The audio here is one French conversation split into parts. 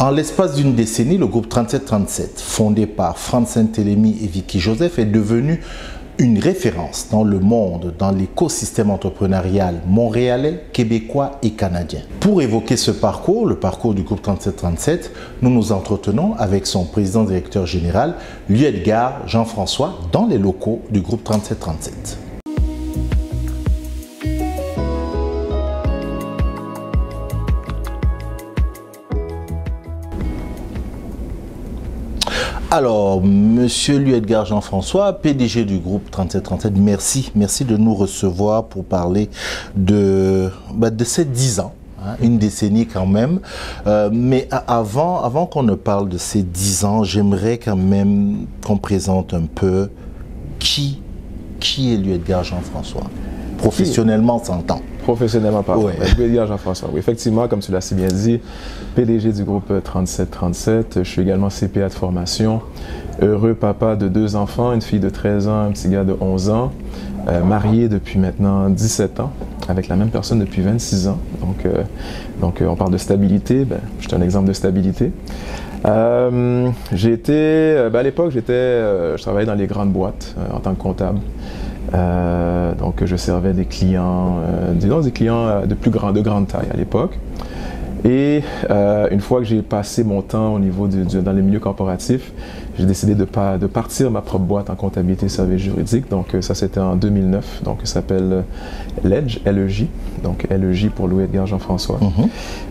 En l'espace d'une décennie, le groupe 3737, fondé par Franz Saint-Hélémy et Vicky Joseph, est devenu une référence dans le monde, dans l'écosystème entrepreneurial montréalais, québécois et canadien. Pour évoquer ce parcours, le parcours du groupe 3737, nous nous entretenons avec son président-directeur général, Louis-Edgar Jean-François, dans les locaux du groupe 3737. Alors, Monsieur Louis-Edgar Jean-François, PDG du groupe 3737, merci de nous recevoir pour parler de ces 10 ans, hein, une décennie quand même. Mais avant qu'on ne parle de ces 10 ans, j'aimerais quand même qu'on présente un peu qui est Louis-Edgar Jean-François. Professionnellement, on s'entend. Professionnellement parlant, Ouais. Louis-Edgar Jean-François. Oui, effectivement, comme tu l'as si bien dit, PDG du groupe 3737. Je suis également CPA de formation. Heureux papa de 2 enfants, une fille de 13 ans, un petit gars de 11 ans. Marié depuis maintenant 17 ans, avec la même personne depuis 26 ans. Donc on parle de stabilité. Je suis un exemple de stabilité. À l'époque, je travaillais dans les grandes boîtes en tant que comptable. Donc je servais des clients, des clients de grande taille à l'époque. Et une fois que j'ai passé mon temps au niveau dans les milieux corporatifs, j'ai décidé de partir ma propre boîte en comptabilité et services juridiques. Donc ça c'était en 2009. Donc ça s'appelle LEJ, L-E-J. Donc L-E-J pour Louis-Edgar Jean-François.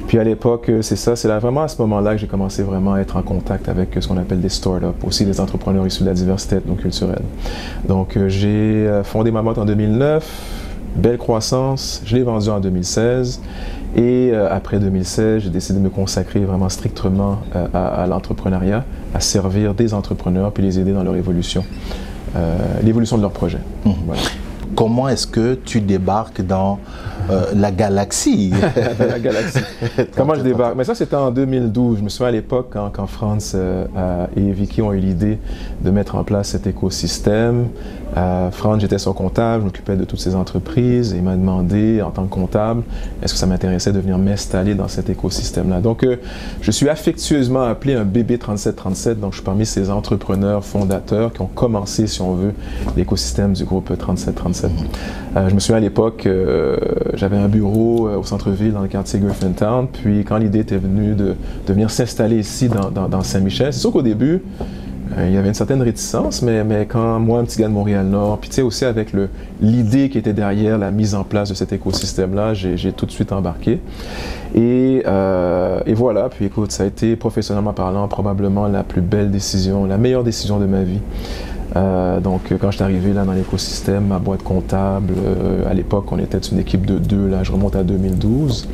Puis à l'époque, c'est vraiment à ce moment-là que j'ai commencé vraiment à être en contact avec ce qu'on appelle des startups, aussi des entrepreneurs issus de la diversité ethno-culturelle. Donc j'ai fondé ma boîte en 2009, belle croissance, je l'ai vendue en 2016. Et après 2016, j'ai décidé de me consacrer vraiment strictement à l'entrepreneuriat, à servir des entrepreneurs puis les aider dans leur évolution, l'évolution de leurs projets. Voilà. Comment est-ce que tu débarques dans la galaxie? La galaxie. Comment je débarque? Mais ça, c'était en 2012. Je me souviens à l'époque, quand Franz et Vicky ont eu l'idée de mettre en place cet écosystème. Franz, j'étais son comptable, je m'occupais de toutes ces entreprises et il m'a demandé, en tant que comptable, est-ce que ça m'intéressait de venir m'installer dans cet écosystème-là. Donc, je suis affectueusement appelé un bébé 3737. Donc, je suis parmi ces entrepreneurs fondateurs qui ont commencé, si on veut, l'écosystème du groupe 3737. Je me souviens à l'époque, j'avais un bureau au centre-ville dans le quartier Griffintown. Puis quand l'idée était venue de venir s'installer ici dans Saint-Michel, c'est sûr qu'au début, il y avait une certaine réticence, mais quand moi, un petit gars de Montréal-Nord, puis tu sais aussi avec l'idée qui était derrière la mise en place de cet écosystème-là, j'ai tout de suite embarqué. Et voilà, puis écoute, ça a été professionnellement parlant probablement la plus belle décision, la meilleure décision de ma vie. Donc quand je suis arrivé là dans l'écosystème, ma boîte comptable, à l'époque on était une équipe de 2, là je remonte à 2012.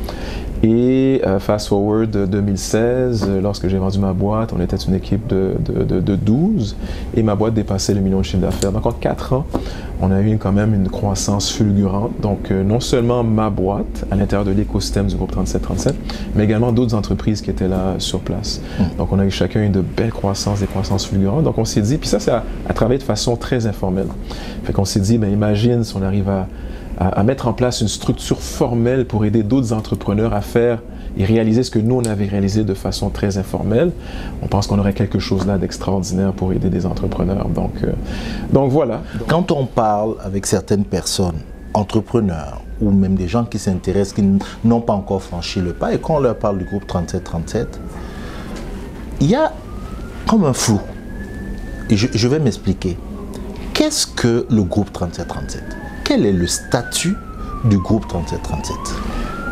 Et fast forward 2016, lorsque j'ai vendu ma boîte, on était une équipe de 12 et ma boîte dépassait le million de chiffre d'affaires. Donc en 4 ans, on a eu quand même une croissance fulgurante. Donc non seulement ma boîte à l'intérieur de l'écosystème du groupe 3737, mais également d'autres entreprises qui étaient là sur place. Donc on a eu chacun une de belles croissances, des croissances fulgurantes. Donc on s'est dit, puis ça c'est à travailler de façon très informelle. Fait qu'on s'est dit, imagine si on arrive à mettre en place une structure formelle pour aider d'autres entrepreneurs à faire et réaliser ce que nous, on avait réalisé de façon très informelle. On pense qu'on aurait quelque chose là d'extraordinaire pour aider des entrepreneurs. Donc voilà. Quand on parle avec certaines personnes, entrepreneurs, ou même des gens qui s'intéressent, qui n'ont pas encore franchi le pas, et quand on leur parle du groupe 3737, il y a comme un flou. Et je vais m'expliquer. Qu'est-ce que le groupe 3737? Quel est le statut du groupe 3737?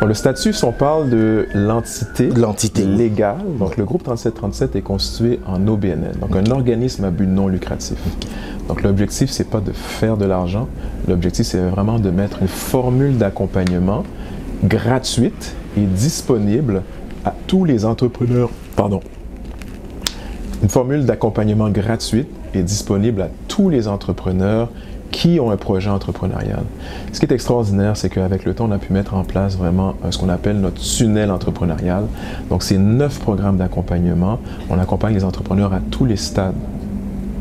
Bon, le statut, si on parle de l'entité légale, donc le groupe 3737 est constitué en OBNL, donc un organisme à but non lucratif. Donc l'objectif, c'est pas de faire de l'argent, l'objectif, c'est vraiment de mettre une formule d'accompagnement gratuite et disponible à tous les entrepreneurs, une formule d'accompagnement gratuite et disponible à tous les entrepreneurs qui ont un projet entrepreneurial. Ce qui est extraordinaire, c'est qu'avec le temps, on a pu mettre en place vraiment ce qu'on appelle notre tunnel entrepreneurial. Donc, c'est 9 programmes d'accompagnement. On accompagne les entrepreneurs à tous les stades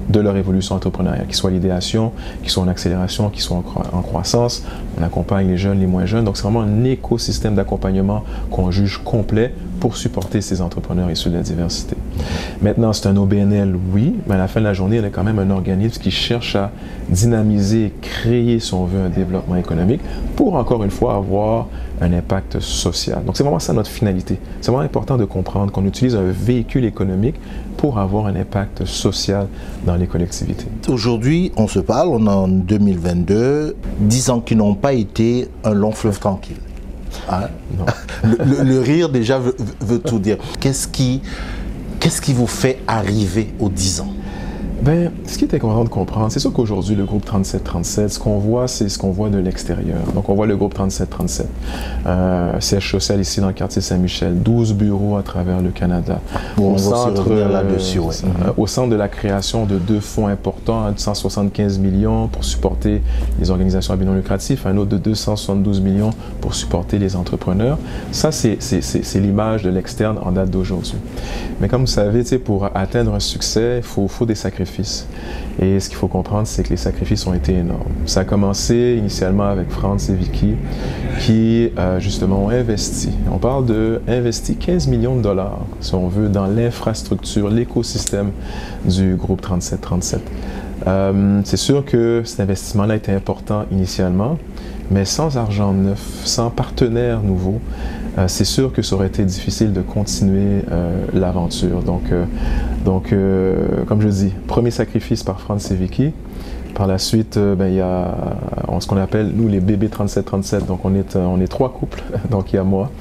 de leur évolution entrepreneuriale, qu'ils soient l'idéation, qu'ils soient en accélération, qu'ils soient en croissance. On accompagne les jeunes, les moins jeunes. Donc, c'est vraiment un écosystème d'accompagnement qu'on juge complet pour supporter ces entrepreneurs issus de la diversité. Maintenant, c'est un OBNL, oui, mais à la fin de la journée, il est quand même un organisme qui cherche à dynamiser, créer, si on veut, un développement économique pour, encore une fois, avoir un impact social. Donc, c'est vraiment ça notre finalité. C'est vraiment important de comprendre qu'on utilise un véhicule économique pour avoir un impact social dans les collectivités. Aujourd'hui, on se parle, on est en 2022, 10 ans qui n'ont pas été un long fleuve tranquille. Hein? Non. Le rire déjà veut tout dire. Qu'est-ce qui vous fait arriver aux 10 ans? Ben, ce qui est important de comprendre, c'est sûr qu'aujourd'hui, le groupe 3737, ce qu'on voit, c'est ce qu'on voit de l'extérieur. Donc, on voit le groupe 3737, siège social ici dans le quartier Saint-Michel, 12 bureaux à travers le Canada. Bon, on va se revenir là-dessus, ouais. Au centre de la création de 2 fonds importants, 175 millions pour supporter les organisations à but non lucratif, un autre de 272 millions pour supporter les entrepreneurs. Ça, c'est l'image de l'externe en date d'aujourd'hui. Mais comme vous savez, pour atteindre un succès, il faut des sacrifices. Et ce qu'il faut comprendre, c'est que les sacrifices ont été énormes. Ça a commencé initialement avec Franz et Vicky qui, justement, ont investi. On parle d'investir 15 millions de dollars, si on veut, dans l'infrastructure, l'écosystème du groupe 3737. C'est sûr que cet investissement-là était important initialement, mais sans argent neuf, sans partenaires nouveaux, c'est sûr que ça aurait été difficile de continuer l'aventure. Donc, comme je dis, premier sacrifice par Franz et Vicky. Par la suite, il y a ce qu'on appelle, nous, les bébés 3737. Donc, on est 3 couples. Donc, il y a moi,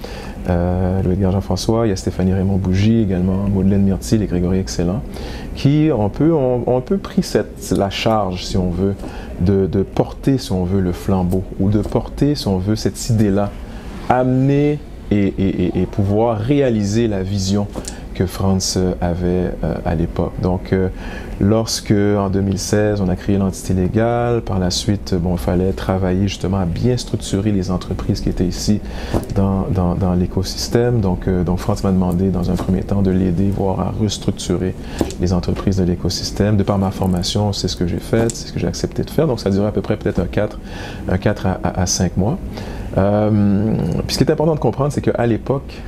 Louis Edgar Jean-François, il y a Stéphanie Raymond-Bougie, également Madeleine Myrtil et Grégory Excellent, qui ont un peu pris la charge, si on veut, de porter, si on veut, le flambeau, ou de porter, si on veut, cette idée-là, amener et pouvoir réaliser la vision que Franz avait à l'époque. Donc, lorsque, en 2016, on a créé l'entité légale, par la suite, il fallait travailler justement à bien structurer les entreprises qui étaient ici dans l'écosystème. Donc, Franz m'a demandé, dans un premier temps, de l'aider, voire à restructurer les entreprises de l'écosystème. De par ma formation, c'est ce que j'ai fait, c'est ce que j'ai accepté de faire. Donc, ça a duré à peu près peut-être un 4 à 5 mois. Puis ce qui est important de comprendre, c'est qu'à l'époque,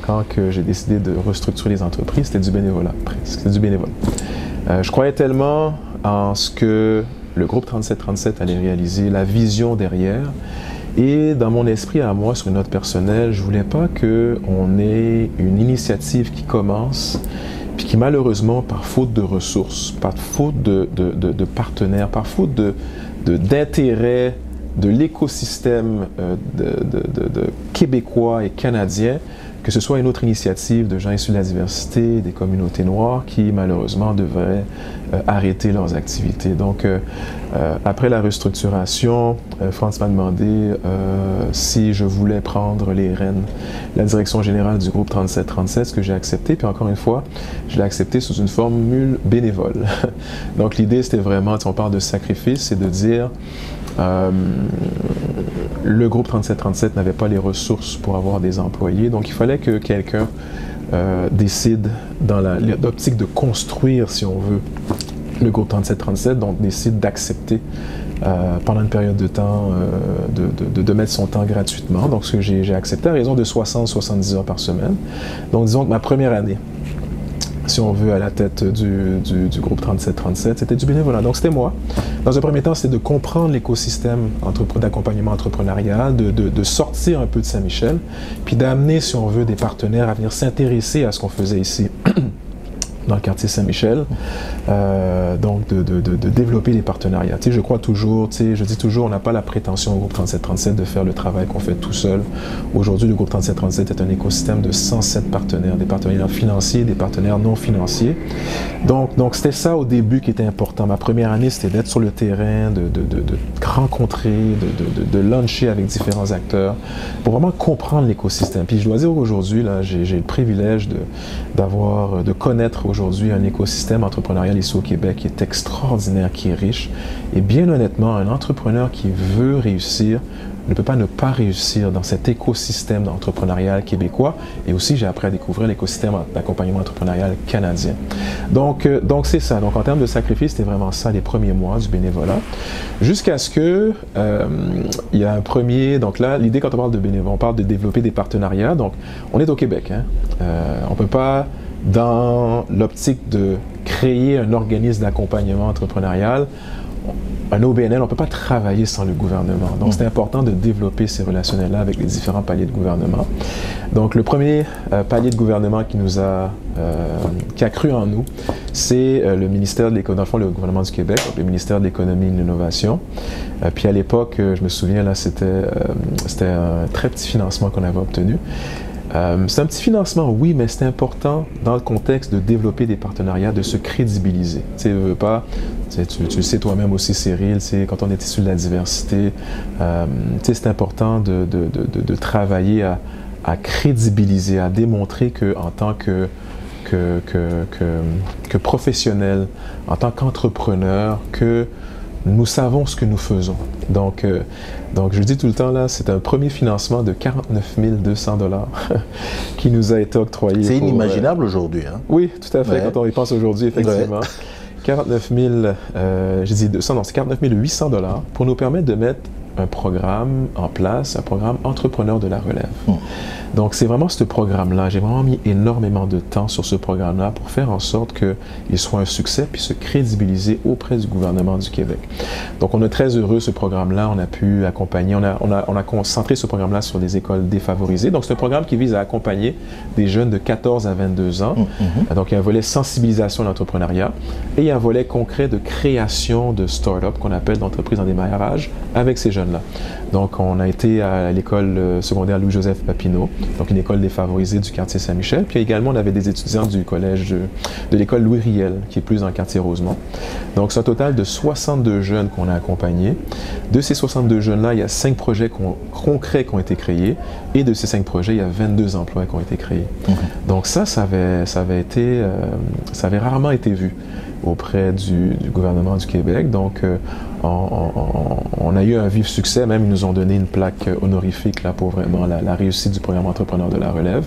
quand j'ai décidé de restructurer les entreprises, c'était du bénévolat, presque. C'était du bénévolat. Je croyais tellement en ce que le groupe 3737 allait réaliser, la vision derrière. Et dans mon esprit à moi, sur une note personnelle, je ne voulais pas qu'on ait une initiative qui commence, puis qui malheureusement, par faute de ressources, par faute de partenaires, par faute d'intérêt, de l'écosystème de québécois et canadiens, que ce soit une autre initiative de gens issus de la diversité, des communautés noires, qui malheureusement devraient arrêter leurs activités. Donc, après la restructuration, Franz m'a demandé si je voulais prendre les rênes, la direction générale du groupe 3737, ce que j'ai accepté. Puis encore une fois, je l'ai accepté sous une formule bénévole. Donc, l'idée, c'était vraiment, si on parle de sacrifice, c'est de dire le groupe 3737 n'avait pas les ressources pour avoir des employés, donc il fallait que quelqu'un décide dans l'optique de construire, si on veut, le groupe 3737, donc décide d'accepter pendant une période de temps de mettre son temps gratuitement. Donc ce que j'ai accepté à raison de 60-70 heures par semaine. Donc disons que ma première année, si on veut, à la tête du groupe 3737, c'était du bénévolat. Donc, c'était moi. Dans un premier temps, c'était de comprendre l'écosystème d'accompagnement entrepreneurial, de sortir un peu de Saint-Michel, puis d'amener, si on veut, des partenaires à venir s'intéresser à ce qu'on faisait ici dans le quartier Saint-Michel, donc de développer les partenariats. Tu sais, je crois toujours, je dis toujours, on n'a pas la prétention au groupe 3737 de faire le travail qu'on fait tout seul. Aujourd'hui, le groupe 3737 est un écosystème de 107 partenaires, des partenaires financiers, des partenaires non financiers. Donc c'était ça au début qui était important. Ma première année, c'était d'être sur le terrain, de rencontrer, de luncher avec différents acteurs pour vraiment comprendre l'écosystème. Puis je dois dire qu'aujourd'hui, j'ai le privilège de connaître aujourd'hui un écosystème entrepreneurial ici au Québec qui est extraordinaire, qui est riche. Et bien honnêtement, un entrepreneur qui veut réussir ne peut pas ne pas réussir dans cet écosystème entrepreneurial québécois. Et aussi, j'ai appris à découvrir l'écosystème d'accompagnement entrepreneurial canadien. Donc c'est ça. Donc, en termes de sacrifice, c'était vraiment ça les premiers mois du bénévolat. Jusqu'à ce que il y a un premier... Donc là, l'idée, quand on parle de bénévolat, on parle de développer des partenariats. Donc, on est au Québec. Hein? On ne peut pas, dans l'optique de créer un organisme d'accompagnement entrepreneurial, un OBNL, on ne peut pas travailler sans le gouvernement. Donc, c'est important de développer ces relationnels-là avec les différents paliers de gouvernement. Donc, le premier palier de gouvernement qui a cru en nous, c'est le ministère de l'économie, dans le fond, le gouvernement du Québec, donc le ministère de l'économie et de l'innovation. Puis à l'époque, je me souviens, là, c'était un très petit financement qu'on avait obtenu. C'est un petit financement, oui, mais c'est important dans le contexte de développer des partenariats, de se crédibiliser. Tu sais, tu le sais toi-même aussi, Cyril, quand on est issu de la diversité, c'est important de travailler à crédibiliser, à démontrer qu'en tant que professionnel, en tant qu'entrepreneur, que nous savons ce que nous faisons. Donc je dis tout le temps, là, c'est un premier financement de 49 200 $ qui nous a été octroyé. C'est inimaginable aujourd'hui. Hein? Oui, tout à fait, quand on y pense aujourd'hui, effectivement. Ouais. 49 000, j'ai dit 200, non, c'est 49 800 $ pour nous permettre de mettre un programme en place, un programme entrepreneur de la relève. Donc, c'est vraiment ce programme-là. J'ai vraiment mis énormément de temps sur ce programme-là pour faire en sorte qu'il soit un succès puis se crédibiliser auprès du gouvernement du Québec. Donc, on est très heureux, ce programme-là. On a pu accompagner, on a concentré ce programme-là sur les écoles défavorisées. Donc, c'est un programme qui vise à accompagner des jeunes de 14 à 22 ans. Donc, il y a un volet sensibilisation à l'entrepreneuriat et il y a un volet concret de création de start-up qu'on appelle d'entreprises en démarrage avec ces jeunes-là. Donc, on a été à l'école secondaire Louis-Joseph Papineau, donc une école défavorisée du quartier Saint-Michel. Puis également, on avait des étudiants du collège de l'école Louis Riel, qui est plus dans le quartier Rosemont. Donc, c'est un total de 62 jeunes qu'on a accompagnés. De ces 62 jeunes-là, il y a 5 projets concrets qui ont été créés. Et de ces 5 projets, il y a 22 emplois qui ont été créés. Donc ça avait rarement été vu auprès du gouvernement du Québec. Donc, on a eu un vif succès. Même, ils nous ont donné une plaque honorifique là, pour vraiment la réussite du programme Entrepreneur de la relève.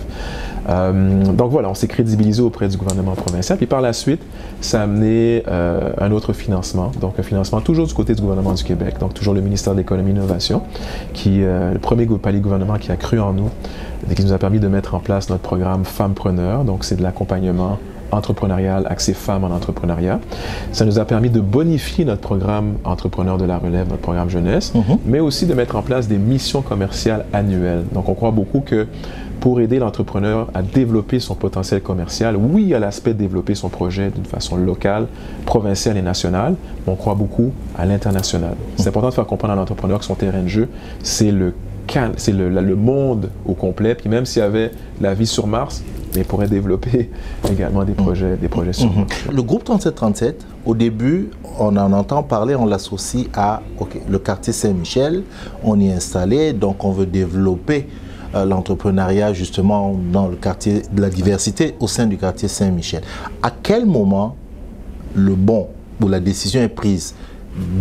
Donc voilà, on s'est crédibilisé auprès du gouvernement provincial. Puis par la suite, ça a amené un autre financement. Donc un financement toujours du côté du gouvernement du Québec. Donc toujours le ministère de l'Économie et de l'Innovation, qui est le premier palier gouvernement qui a cru en nous et qui nous a permis de mettre en place notre programme Femmepreneur. Donc c'est de l'accompagnement entrepreneurial axé femmes en entrepreneuriat. Ça nous a permis de bonifier notre programme Entrepreneur de la relève, notre programme jeunesse, mais aussi de mettre en place des missions commerciales annuelles. Donc on croit beaucoup que pour aider l'entrepreneur à développer son potentiel commercial, oui, il y a l'aspect de développer son projet d'une façon locale, provinciale et nationale, mais on croit beaucoup à l'international. C'est important de faire comprendre à l'entrepreneur que son terrain de jeu, c'est le monde au complet, puis même s'il y avait la vie sur Mars, mais il pourrait développer également des projets sur Mars. Le groupe 3737, au début, on en entend parler, on l'associe à le quartier Saint-Michel, on y est installé, donc on veut développer l'entrepreneuriat justement dans le quartier de la diversité au sein du quartier Saint-Michel. À quel moment où la décision est prise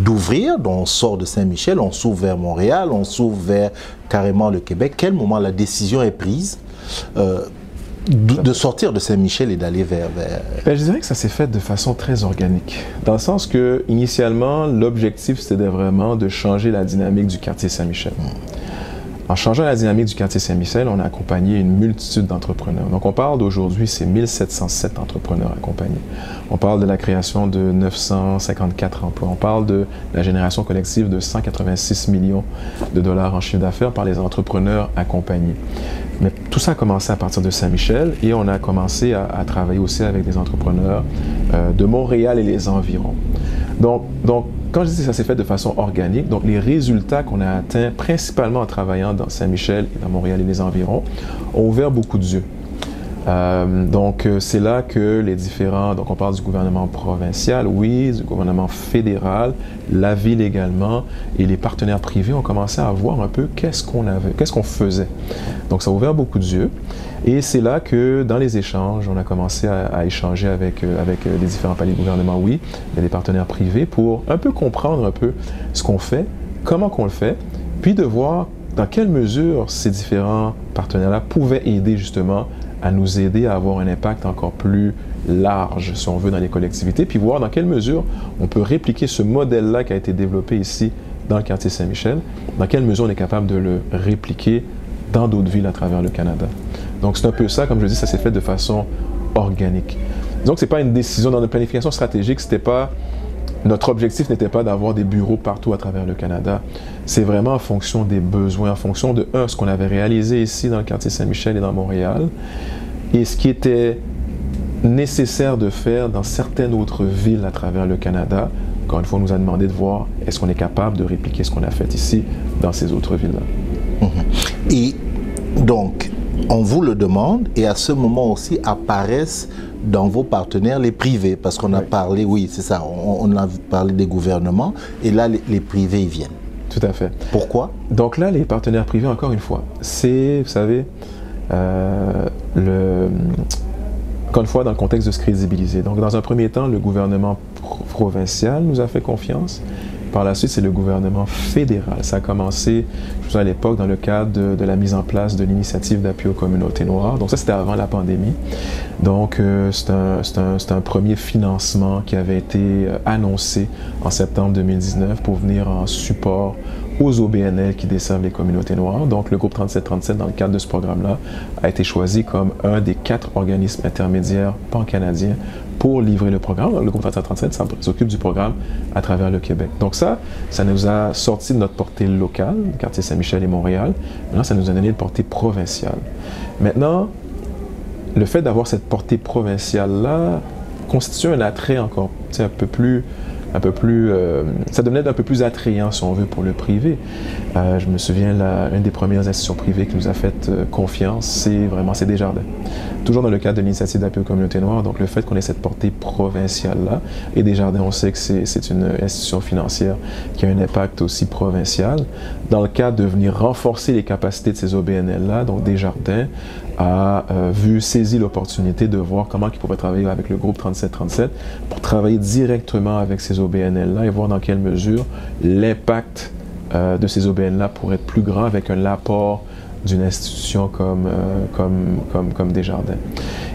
d'ouvrir, donc on sort de Saint-Michel, on s'ouvre vers Montréal, on s'ouvre vers carrément le Québec, quel moment la décision est prise de sortir de Saint-Michel et d'aller vers... Ben, je dirais que ça s'est fait de façon très organique, dans le sens que initialement l'objectif c'était vraiment de changer la dynamique du quartier Saint-Michel. En changeant la dynamique du quartier Saint-Michel, on a accompagné une multitude d'entrepreneurs. Donc on parle d'aujourd'hui, c'est 1707 entrepreneurs accompagnés. On parle de la création de 954 emplois. On parle de la génération collective de 186 millions de dollars en chiffre d'affaires par les entrepreneurs accompagnés. Mais tout ça a commencé à partir de Saint-Michel et on a commencé à travailler aussi avec des entrepreneurs de Montréal et les environs. Donc quand je dis que ça s'est fait de façon organique, donc les résultats qu'on a atteints principalement en travaillant dans Saint-Michel et dans Montréal et les environs ont ouvert beaucoup d'yeux. Donc c'est là que les différents, donc on parle du gouvernement provincial, oui, du gouvernement fédéral, la ville également, et les partenaires privés ont commencé à voir un peu qu'est-ce qu'on faisait. Donc ça a ouvert beaucoup d'yeux. Et c'est là que, dans les échanges, on a commencé à échanger avec les différents paliers de gouvernement, oui, il y a des partenaires privés pour un peu comprendre un peu ce qu'on fait, comment qu'on le fait, puis de voir dans quelle mesure ces différents partenaires-là pouvaient aider justement à nous aider à avoir un impact encore plus large, si on veut, dans les collectivités, puis voir dans quelle mesure on peut répliquer ce modèle-là qui a été développé ici dans le quartier Saint-Michel, dans quelle mesure on est capable de le répliquer dans d'autres villes à travers le Canada. Donc c'est un peu ça, comme je dis, ça s'est fait de façon organique. Donc c'est pas une décision dans notre planification stratégique, c'était pas... Notre objectif n'était pas d'avoir des bureaux partout à travers le Canada. C'est vraiment en fonction des besoins, en fonction de, ce qu'on avait réalisé ici dans le quartier Saint-Michel et dans Montréal, et ce qui était nécessaire de faire dans certaines autres villes à travers le Canada. Encore une fois, on nous a demandé de voir est-ce qu'on est capable de répliquer ce qu'on a fait ici dans ces autres villes-là. Et donc, on vous le demande, et à ce moment aussi apparaissent dans vos partenaires les privés, parce qu'on a parlé, oui, c'est ça, on a parlé des gouvernements, et là, les privés, ils viennent. Tout à fait. Pourquoi? Donc là, les partenaires privés, encore une fois, c'est, vous savez, encore une fois, dans le contexte de se crédibiliser. Donc, dans un premier temps, le gouvernement provincial nous a fait confiance. Par la suite, c'est le gouvernement fédéral. Ça a commencé, je vous à l'époque, dans le cadre de la mise en place de l'initiative d'appui aux communautés noires. Donc ça, c'était avant la pandémie. Donc, c'est un premier financement qui avait été annoncé en septembre 2019 pour venir en support aux OBNL qui desservent les communautés noires. Donc, le groupe 3737, dans le cadre de ce programme-là, a été choisi comme un des 4 organismes intermédiaires pan-canadiens pour livrer le programme. Le groupe 3737 s'occupe du programme à travers le Québec. Donc ça nous a sorti de notre portée locale, quartier Saint-Michel et Montréal. Maintenant, ça nous a donné une portée provinciale. Maintenant, le fait d'avoir cette portée provinciale-là constitue un attrait encore un peu plus, ça devenait un peu plus attrayant, si on veut, pour le privé. Je me souviens, une des premières institutions privées qui nous a fait confiance, c'est Desjardins. Toujours dans le cadre de l'initiative d'appui aux communautés noires, donc le fait qu'on ait cette portée provinciale-là, et Desjardins, on sait que c'est une institution financière qui a un impact aussi provincial. Dans le cadre de venir renforcer les capacités de ces OBNL-là, donc Desjardins a saisi l'opportunité de voir comment ils pouvaient travailler avec le groupe 3737 pour travailler directement avec ces OBNL-là et voir dans quelle mesure l'impact de ces OBNL-là pourrait être plus grand avec un apport d'une institution comme Desjardins.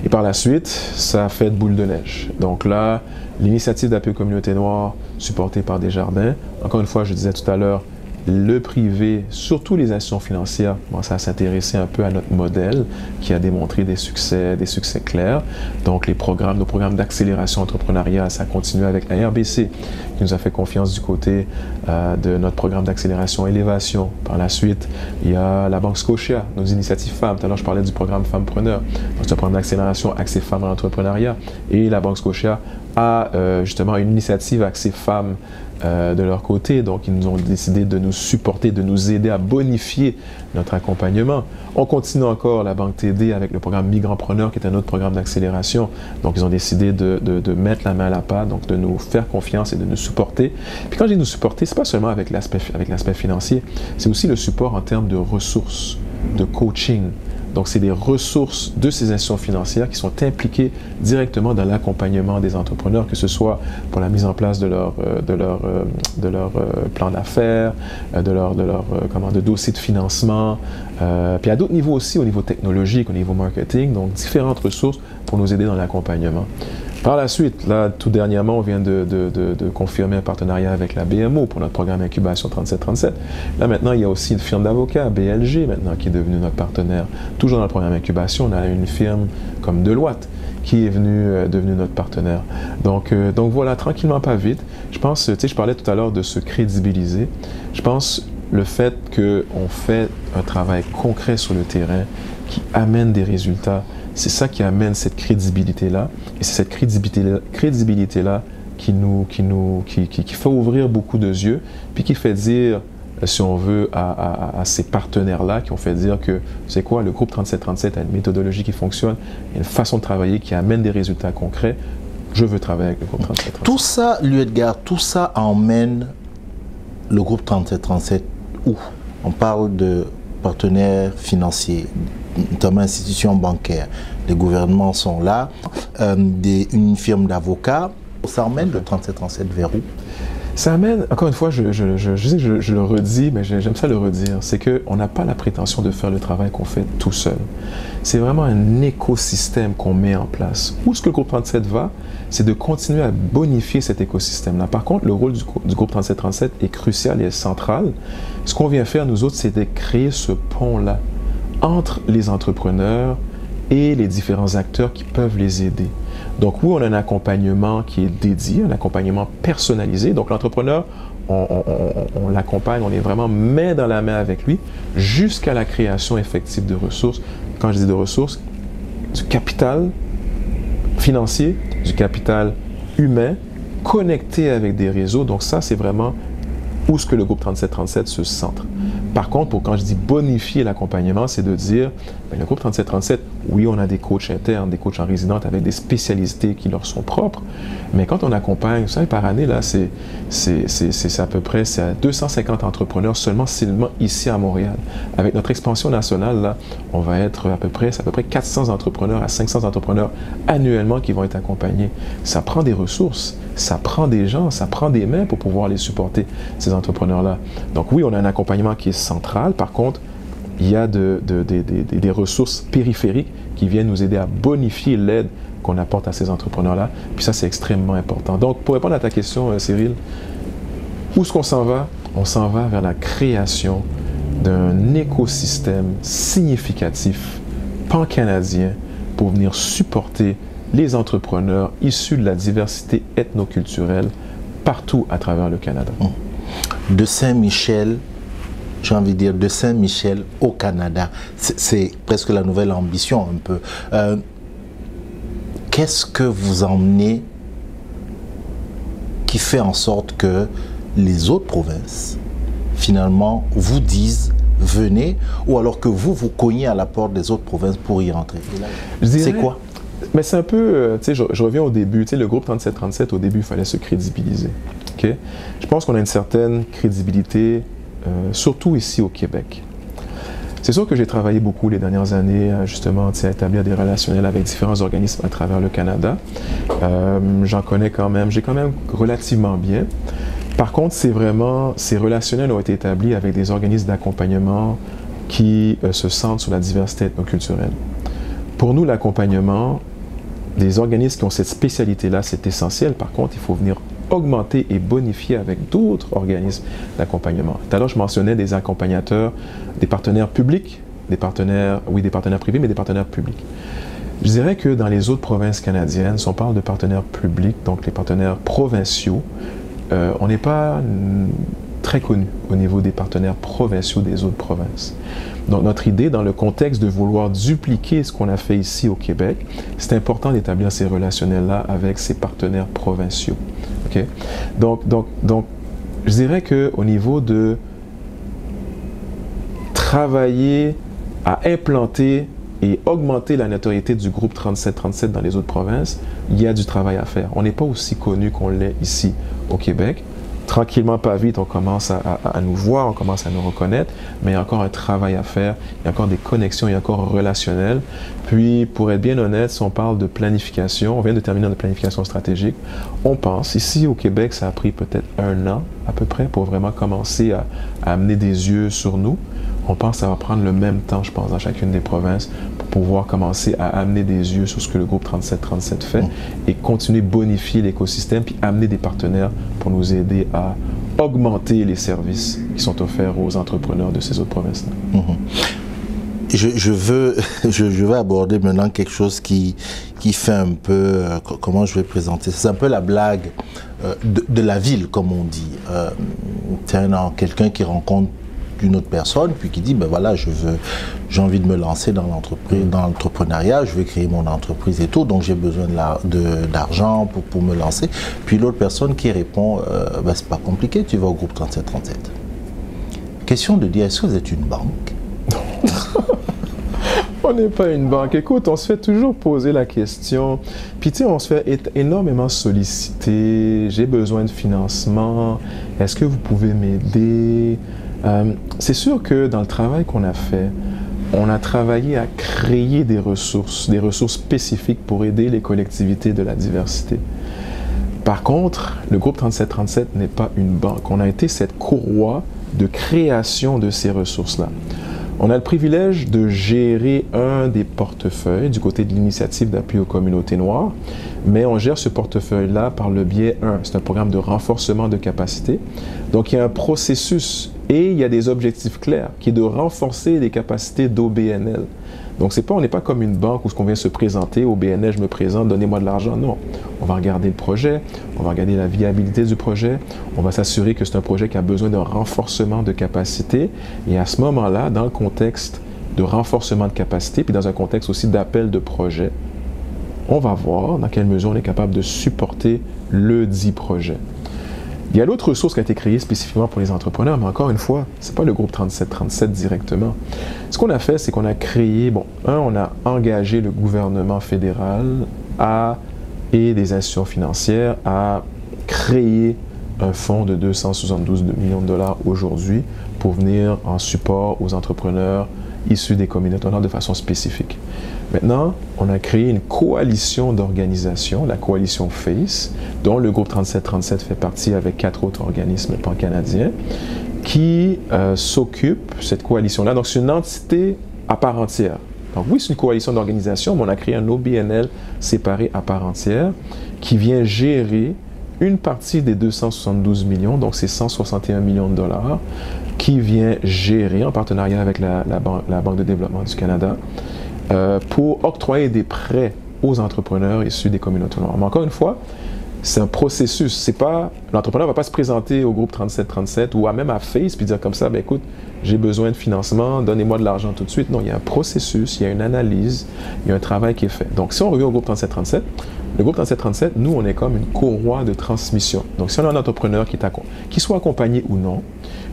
Et par la suite, ça a fait boule de neige. Donc là, l'initiative d'appui aux communautés noires supportée par Desjardins, encore une fois, je disais tout à l'heure, le privé, surtout les institutions financières, commencent à s'intéresser un peu à notre modèle qui a démontré des succès clairs. Donc nos programmes d'accélération entrepreneuriale, ça continue avec la RBC qui nous a fait confiance du côté de notre programme d'accélération élévation. Par la suite, il y a la Banque Scotia, nos initiatives femmes. Tout à l'heure, je parlais du programme Femmepreneur. Donc c'est un programme d'accélération axé femmes à l'entrepreneuriat. Et la Banque Scotia a justement une initiative axée femmes de leur côté, donc ils nous ont décidé de nous supporter, de nous aider à bonifier notre accompagnement. On continue encore la Banque TD avec le programme Migrantpreneur qui est un autre programme d'accélération. Donc ils ont décidé de mettre la main à la pâte, donc de nous faire confiance et de nous supporter. Puis quand je dis nous supporter, c'est pas seulement avec l'aspect financier, c'est aussi le support en termes de ressources, de coaching. Donc, c'est des ressources de ces institutions financières qui sont impliquées directement dans l'accompagnement des entrepreneurs, que ce soit pour la mise en place de leur plan d'affaires, de dossier de financement, puis à d'autres niveaux aussi, au niveau technologique, au niveau marketing, donc différentes ressources pour nous aider dans l'accompagnement. Par la suite, là, tout dernièrement, on vient de confirmer un partenariat avec la BMO pour notre programme Incubation 3737. Là, maintenant, il y a aussi une firme d'avocats, BLG, maintenant, qui est devenue notre partenaire. Toujours dans le programme Incubation, on a une firme comme Deloitte qui est devenue notre partenaire. Donc voilà, tranquillement, pas vite. Je pense, tu sais, je parlais tout à l'heure de se crédibiliser. Je pense le fait qu'on fait un travail concret sur le terrain qui amène des résultats, c'est ça qui amène cette crédibilité-là. Et c'est cette crédibilité-là qui fait ouvrir beaucoup de yeux, puis qui fait dire, si on veut, à ces partenaires-là, qui ont fait dire que, c'est quoi, le groupe 3737 a une méthodologie qui fonctionne, une façon de travailler qui amène des résultats concrets. Je veux travailler avec le groupe 3737. Tout ça, Edgar, tout ça emmène le groupe 3737 où? On parle de partenaires financiers, notamment institutions bancaires. Les gouvernements sont là, une firme d'avocats. Ça emmène le 3737 vers où? Ça amène, encore une fois, je sais que je le redis, mais j'aime ça le redire, c'est qu'on n'a pas la prétention de faire le travail qu'on fait tout seul. C'est vraiment un écosystème qu'on met en place. Où ce que le groupe 37 va, c'est de continuer à bonifier cet écosystème-là. Par contre, le rôle du groupe 3737 est crucial et central. Ce qu'on vient faire, nous autres, c'est de créer ce pont-là entre les entrepreneurs et les différents acteurs qui peuvent les aider. Donc oui, on a un accompagnement qui est dédié, un accompagnement personnalisé. Donc l'entrepreneur, on l'accompagne, on est vraiment main dans la main avec lui jusqu'à la création effective de ressources. Quand je dis de ressources, du capital financier, du capital humain, connecté avec des réseaux. Donc ça, c'est vraiment où ce que le groupe 3737 se centre. Par contre, quand je dis bonifier l'accompagnement, c'est de dire, le groupe 3737, oui, on a des coachs internes, des coachs en résidence avec des spécialités qui leur sont propres, mais quand on accompagne, vous savez, par année, là, c'est à peu près 250 entrepreneurs seulement ici à Montréal. Avec notre expansion nationale, là, on va être à peu près 400 entrepreneurs à 500 entrepreneurs annuellement qui vont être accompagnés. Ça prend des ressources, ça prend des gens, ça prend des mains pour pouvoir les supporter, ces entrepreneurs-là. Donc oui, on a un accompagnement qui est central. Par contre, il y a des ressources périphériques qui viennent nous aider à bonifier l'aide qu'on apporte à ces entrepreneurs-là. Puis ça, c'est extrêmement important. Donc, pour répondre à ta question, Cyril, où est-ce qu'on s'en va? On s'en va vers la création d'un écosystème significatif, pan-canadien, pour venir supporter les entrepreneurs issus de la diversité ethnoculturelle partout à travers le Canada. De Saint-Michel, j'ai envie de dire, de Saint-Michel au Canada. C'est presque la nouvelle ambition un peu. Qu'est-ce que vous emmenez qui fait en sorte que les autres provinces, finalement, vous disent venez, ou alors que vous cognez à la porte des autres provinces pour y rentrer? C'est quoi? Mais c'est un peu, tu sais, je reviens au début, tu sais, le groupe 3737, au début, il fallait se crédibiliser. Okay? Je pense qu'on a une certaine crédibilité, surtout ici au Québec. C'est sûr que j'ai travaillé beaucoup les dernières années, justement, à établir des relationnels avec différents organismes à travers le Canada. J'ai quand même relativement bien. Par contre, ces relationnels ont été établis avec des organismes d'accompagnement qui se centrent sur la diversité ethnoculturelle. Pour nous, l'accompagnement, des organismes qui ont cette spécialité-là, c'est essentiel. Par contre, il faut venir augmenter et bonifier avec d'autres organismes d'accompagnement. Tout à l'heure, je mentionnais des accompagnateurs, des partenaires publics, des partenaires privés, mais des partenaires publics. Je dirais que dans les autres provinces canadiennes, si on parle de partenaires publics, donc les partenaires provinciaux, on n'est pas très connu au niveau des partenaires provinciaux des autres provinces. Donc notre idée, dans le contexte de vouloir dupliquer ce qu'on a fait ici au Québec, c'est important d'établir ces relationnels-là avec ces partenaires provinciaux. Okay? Donc, je dirais qu'au niveau de travailler à implanter et augmenter la notoriété du groupe 3737 dans les autres provinces, il y a du travail à faire. On n'est pas aussi connu qu'on l'est ici au Québec. Tranquillement, pas vite, on commence à nous voir, on commence à nous reconnaître, mais il y a encore un travail à faire, il y a encore des connexions, il y a encore un relationnel. Puis, pour être bien honnête, si on parle de planification, on vient de terminer notre planification stratégique, on pense, ici au Québec, ça a pris peut-être 1 an à peu près pour vraiment commencer à amener des yeux sur nous. On pense que ça va prendre le même temps, je pense, dans chacune des provinces pour pouvoir commencer à amener des yeux sur ce que le groupe 3737 fait et continuer de bonifier l'écosystème puis amener des partenaires pour nous aider à augmenter les services qui sont offerts aux entrepreneurs de ces autres provinces-là. Je veux aborder maintenant quelque chose qui fait un peu, comment je vais présenter, c'est un peu la blague de la ville, comme on dit. Quelqu'un qui rencontre une autre personne, puis qui dit, ben voilà, j'ai envie de me lancer dans l'entrepreneuriat, je vais créer mon entreprise et tout, donc j'ai besoin d'argent pour me lancer. Puis l'autre personne qui répond, ben c'est pas compliqué, tu vas au groupe 3737. Question de dire, est-ce que vous êtes une banque? On n'est pas une banque. Écoute, on se fait toujours poser la question. Puis tu sais, on se fait énormément solliciter. J'ai besoin de financement. Est-ce que vous pouvez m'aider? C'est sûr que dans le travail qu'on a fait, on a travaillé à créer des ressources spécifiques pour aider les collectivités de la diversité. Par contre, le groupe 3737 n'est pas une banque. On a été cette courroie de création de ces ressources-là. On a le privilège de gérer un des portefeuilles du côté de l'initiative d'appui aux communautés noires, mais on gère ce portefeuille-là par le biais, c'est un programme de renforcement de capacité. Donc, il y a un processus et il y a des objectifs clairs qui est de renforcer les capacités d'OBNL. Donc, on n'est pas comme une banque où ce qu'on vient se présenter, au BNL, je me présente, donnez-moi de l'argent. Non, on va regarder le projet, on va regarder la viabilité du projet, on va s'assurer que c'est un projet qui a besoin d'un renforcement de capacité. Et à ce moment-là, dans le contexte de renforcement de capacité, puis dans un contexte aussi d'appel de projet, on va voir dans quelle mesure on est capable de supporter le dit projet. Il y a l'autre ressource qui a été créée spécifiquement pour les entrepreneurs, mais encore une fois, ce n'est pas le groupe 3737 directement. Ce qu'on a fait, c'est qu'on a créé, on a engagé le gouvernement fédéral et des institutions financières à créer un fonds de 272 millions de dollars aujourd'hui pour venir en support aux entrepreneurs issus des communautés noires de façon spécifique. Maintenant, on a créé une coalition d'organisations, la coalition FACE, dont le groupe 3737 fait partie avec 4 autres organismes pan-canadiens, qui s'occupe, cette coalition-là, donc c'est une entité à part entière. Donc oui, c'est une coalition d'organisations, mais on a créé un OBNL séparé à part entière qui vient gérer une partie des 272 millions, donc c'est 161 millions de dollars, qui vient gérer en partenariat avec la Banque de développement du Canada, pour octroyer des prêts aux entrepreneurs issus des communautés noires. Mais encore une fois, c'est un processus. C'est pas, l'entrepreneur ne va pas se présenter au groupe 3737 ou même à FACE puis dire comme ça, écoute, j'ai besoin de financement, donnez-moi de l'argent tout de suite. Non, il y a un processus, il y a une analyse, il y a un travail qui est fait. Donc, si on revient au groupe 3737, le groupe 3737, nous, on est comme une courroie de transmission. Donc, si on a un entrepreneur qui soit accompagné ou non,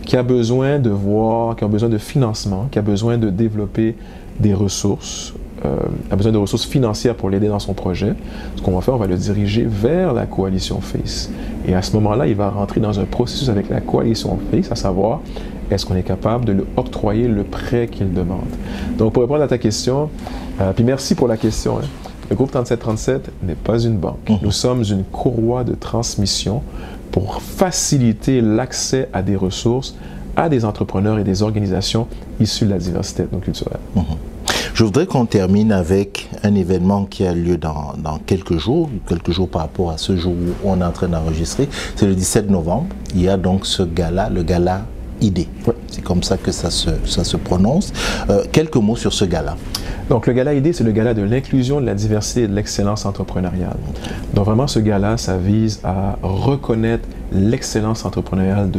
qui a besoin de financement, qui a besoin de développer des ressources, a besoin de ressources financières pour l'aider dans son projet, ce qu'on va faire, on va le diriger vers la coalition FACE. Et à ce moment-là, il va rentrer dans un processus avec la coalition FACE, à savoir, est-ce qu'on est capable de lui octroyer le prêt qu'il demande? Donc, pour répondre à ta question, puis merci pour la question, le groupe 3737 n'est pas une banque. Nous sommes une courroie de transmission pour faciliter l'accès à des ressources à des entrepreneurs et des organisations issues de la diversité ethnoculturelle. Je voudrais qu'on termine avec un événement qui a lieu dans quelques jours par rapport à ce jour où on est en train d'enregistrer. C'est le 17 novembre. Il y a donc ce gala, le gala ID. Ouais. C'est comme ça que ça se prononce. Quelques mots sur ce gala. Donc, le gala ID, c'est le gala de l'inclusion, de la diversité et de l'excellence entrepreneuriale. Donc, vraiment, ce gala, ça vise à reconnaître l'excellence entrepreneuriale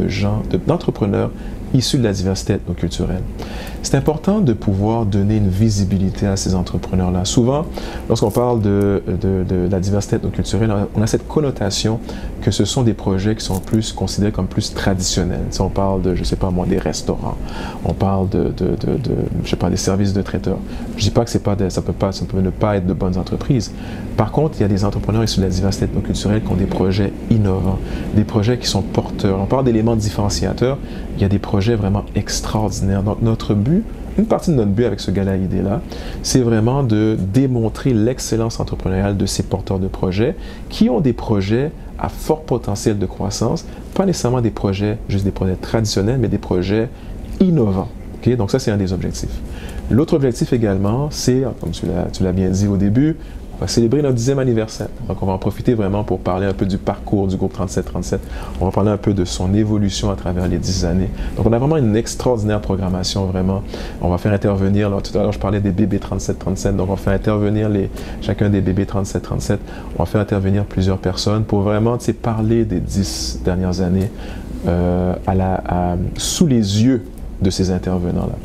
d'entrepreneurs issus de la diversité ethnoculturelle. C'est important de pouvoir donner une visibilité à ces entrepreneurs-là. Souvent, lorsqu'on parle de la diversité ethnoculturelle, on a cette connotation que ce sont des projets qui sont plus considérés comme plus traditionnels. Si on parle de, je ne sais pas moi, des restaurants, on parle je sais pas, des services de traiteurs. Je ne dis pas que ça peut ne pas être de bonnes entreprises. Par contre, il y a des entrepreneurs issus de la diversité ethnoculturelle qui ont des projets innovants, des projets qui sont porteurs. On parle d'éléments différenciateurs, il y a des projets vraiment extraordinaires. Donc, une partie de notre but avec ce gala ID-là, c'est vraiment de démontrer l'excellence entrepreneuriale de ces porteurs de projets qui ont des projets à fort potentiel de croissance, pas nécessairement juste des projets traditionnels, mais des projets innovants. Okay? Donc ça, c'est un des objectifs. L'autre objectif également, c'est, comme tu l'as bien dit au début, on va célébrer notre 10e anniversaire. Donc, on va en profiter vraiment pour parler un peu du parcours du groupe 3737. On va parler un peu de son évolution à travers les 10 années. Donc, on a vraiment une extraordinaire programmation, vraiment. On va faire intervenir, tout à l'heure, je parlais des bébés 3737. Donc, on va faire intervenir chacun des bébés 3737. On va faire intervenir plusieurs personnes pour vraiment parler des 10 dernières années sous les yeux de ces intervenants-là.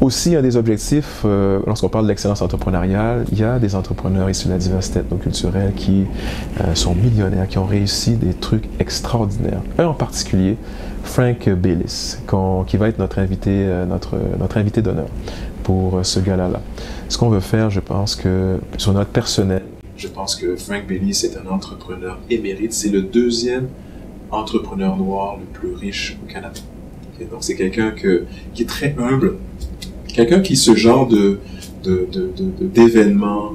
Aussi, un des objectifs, lorsqu'on parle de l'excellence entrepreneuriale, il y a des entrepreneurs issus de la diversité ethnoculturelle qui sont millionnaires, qui ont réussi des trucs extraordinaires. Un en particulier, Frank Baylis, qui va être notre invité d'honneur pour ce gala-là. Ce qu'on veut faire, je pense que, sur notre personnel, je pense que Frank Baylis est un entrepreneur émérite. C'est le 2e entrepreneur noir le plus riche au Canada. Okay? Donc, c'est quelqu'un qui est très humble. Quelqu'un qui, ce genre de d'événements.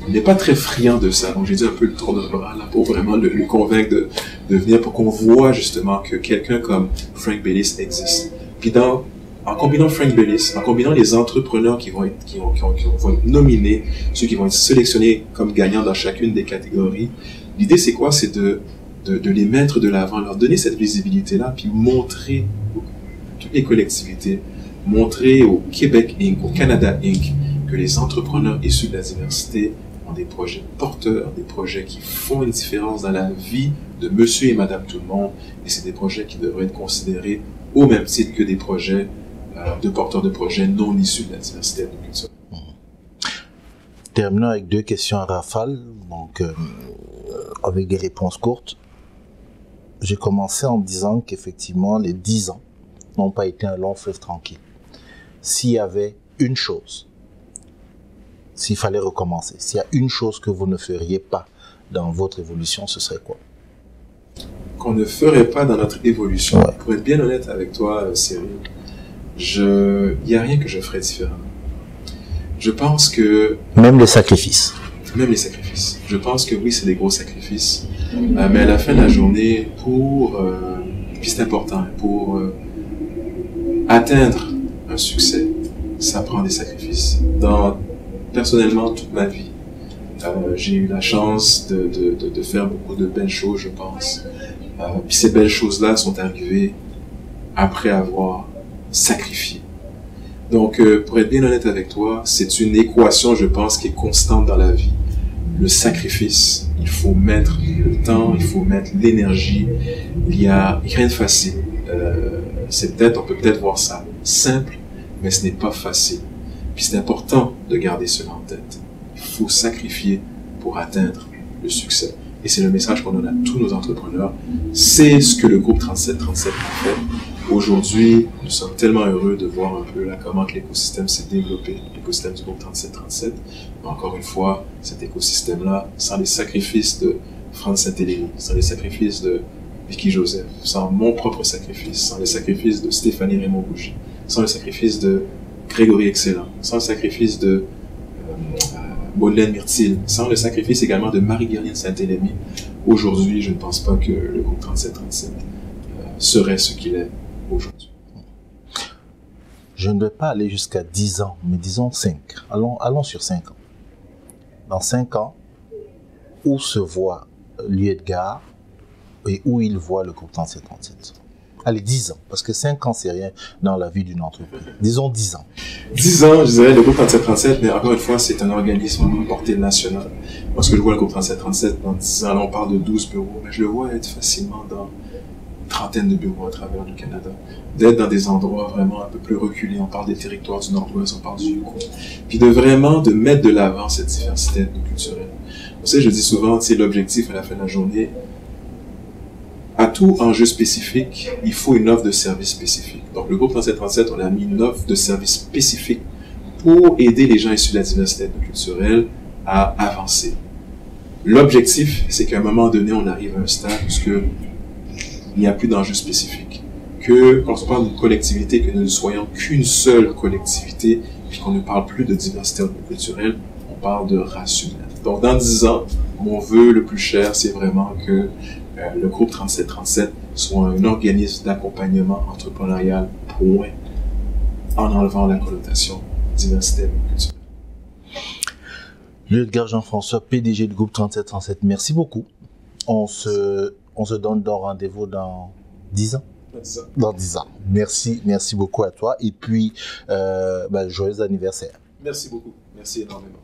Il n'est pas très friand de ça. Donc, j'ai dit un peu le tour de bras là pour vraiment le convaincre de venir pour qu'on voit justement que quelqu'un comme Frank Bellis existe. Puis en combinant Frank Bellis, en combinant les entrepreneurs qui vont être nominés, ceux qui vont être sélectionnés comme gagnants dans chacune des catégories, l'idée c'est quoi? C'est de les mettre de l'avant, leur donner cette visibilité-là, puis montrer toutes les collectivités, montrer au Québec Inc., au Canada Inc., que les entrepreneurs issus de la diversité ont des projets porteurs, des projets qui font une différence dans la vie de monsieur et madame tout le monde, et c'est des projets qui devraient être considérés au même titre que des projets de porteurs de projets non issus de la diversité de culture. Terminons avec 2 questions à rafale, donc avec des réponses courtes. J'ai commencé en disant qu'effectivement, les 10 ans n'ont pas été un long fleuve tranquille. S'il y avait une chose, s'il fallait recommencer, s'il y a une chose que vous ne feriez pas dans votre évolution, ce serait quoi? Qu'on ne ferait pas dans notre évolution. Ouais. Pour être bien honnête avec toi, Cyril, il n'y a rien que je ferais différemment. Je pense que... Même les sacrifices. Même les sacrifices. Je pense que oui, c'est des gros sacrifices. Mais à la fin de la journée, puis c'est important, pour atteindre un succès, ça prend des sacrifices. Personnellement, toute ma vie, j'ai eu la chance de faire beaucoup de belles choses, je pense. Puis ces belles choses-là sont arrivées après avoir sacrifié. Donc, pour être bien honnête avec toi, c'est une équation, je pense, qui est constante dans la vie. Le sacrifice, il faut mettre le temps, il faut mettre l'énergie. Il n'y a rien de facile. On peut peut-être voir ça simple, mais ce n'est pas facile. Puis c'est important de garder cela en tête. Il faut sacrifier pour atteindre le succès. Et c'est le message qu'on donne à tous nos entrepreneurs. C'est ce que le groupe 3737 a fait. Aujourd'hui, nous sommes tellement heureux de voir un peu là comment l'écosystème s'est développé, l'écosystème du groupe 3737. Mais encore une fois, cet écosystème-là, sans les sacrifices de France Saint-Hélémy, sans les sacrifices de Vicky Joseph, sans mon propre sacrifice, sans les sacrifices de Stéphanie Raymond-Bougie, sans le sacrifice de Grégory Excellent, sans le sacrifice de Baudelaine Myrtil, sans le sacrifice également de Marie-Guerline Saint-Hélémy, aujourd'hui, je ne pense pas que le groupe 3737 serait ce qu'il est aujourd'hui. Je ne vais pas aller jusqu'à 10 ans, mais disons 5. Allons sur 5 ans. Dans 5 ans, où se voit Louis-Edgar et où il voit le groupe 3737? Allez, 10 ans, parce que 5 ans, c'est rien dans la vie d'une entreprise. Disons 10 ans. 10 ans, je dirais, le groupe 3737, mais encore une fois, c'est un organisme à portée nationale. Parce que je vois le groupe 3737, dans 10 ans, là, on parle de 12 bureaux, mais je le vois être facilement dans une trentaine de bureaux à travers le Canada. D'être dans des endroits vraiment un peu plus reculés. On parle des territoires du Nord-Ouest, on parle du Yukon. Puis de mettre de l'avant cette diversité culturelle. Vous savez, je dis souvent, c'est l'objectif à la fin de la journée. À tout enjeu spécifique, il faut une offre de service spécifique. Donc, le groupe 3737, on a mis une offre de service spécifique pour aider les gens issus de la diversité culturelle à avancer. L'objectif, c'est qu'à un moment donné, on arrive à un stade où il n'y a plus d'enjeu spécifique. Que quand on parle d'une collectivité, que nous ne soyons qu'une seule collectivité, puis qu'on ne parle plus de diversité culturelle, on parle de race humaine. Donc, dans 10 ans, mon vœu le plus cher, c'est vraiment que le groupe 3737 soit un organisme d'accompagnement entrepreneurial point, en enlevant la connotation diversité culturelle. Louis-Edgar Jean-François, PDG du groupe 3737, merci beaucoup. On se donne donc rendez-vous dans 10 ans. Dans 10 ans. Merci beaucoup à toi. Et puis, joyeux anniversaire. Merci beaucoup. Merci énormément.